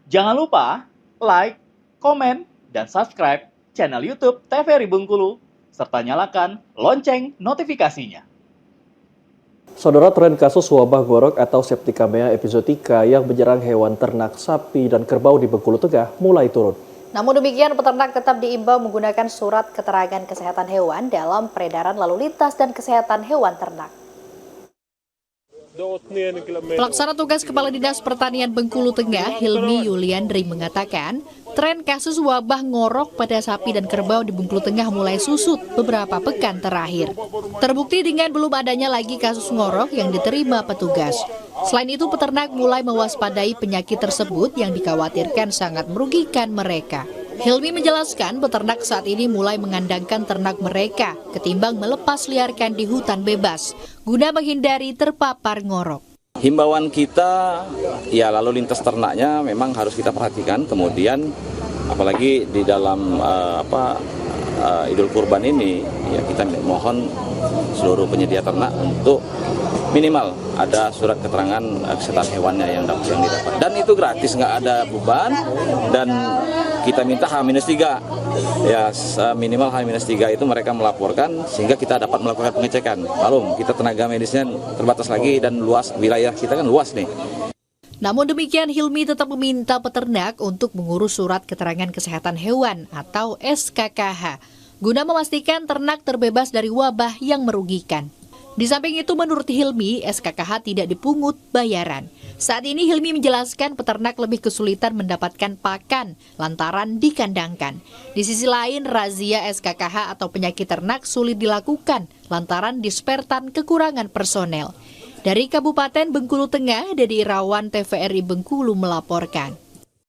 Jangan lupa like, komen, dan subscribe channel YouTube TVRI Bengkulu, serta nyalakan lonceng notifikasinya. Saudara, tren kasus wabah gorok atau septicemia epizootica yang menyerang hewan ternak sapi dan kerbau di Bengkulu Tengah mulai turun. Namun demikian, peternak tetap diimbau menggunakan surat keterangan kesehatan hewan dalam peredaran lalu lintas dan kesehatan hewan ternak. Pelaksana tugas Kepala Dinas Pertanian Bengkulu Tengah, Hilmi Yuliandri, mengatakan tren kasus wabah ngorok pada sapi dan kerbau di Bengkulu Tengah mulai susut beberapa pekan terakhir. Terbukti dengan belum adanya lagi kasus ngorok yang diterima petugas. Selain itu, peternak mulai mewaspadai penyakit tersebut yang dikhawatirkan sangat merugikan mereka. Hilmi menjelaskan peternak saat ini mulai mengandangkan ternak mereka ketimbang melepas liarkan di hutan bebas guna menghindari terpapar ngorok. Himbauan kita ya lalu lintas ternaknya memang harus kita perhatikan, kemudian apalagi di dalam Idul Kurban ini ya kita mohon seluruh penyedia ternak untuk minimal ada surat keterangan kesehatan hewannya yang didapat, dan itu gratis, nggak ada beban, dan kita minta H-3 ya minimal H-3 itu mereka melaporkan sehingga kita dapat melakukan pengecekan. Malum kita tenaga medisnya terbatas lagi dan luas, wilayah kita kan luas nih. Namun demikian, Hilmi tetap meminta peternak untuk mengurus surat keterangan kesehatan hewan atau SKKH guna memastikan ternak terbebas dari wabah yang merugikan. Di samping itu, menurut Hilmi, SKKH tidak dipungut bayaran. Saat ini Hilmi menjelaskan peternak lebih kesulitan mendapatkan pakan lantaran dikandangkan. Di sisi lain, razia SKKH atau penyakit ternak sulit dilakukan lantaran dispertan kekurangan personel. Dari Kabupaten Bengkulu Tengah, Dedi Irawan, TVRI Bengkulu melaporkan.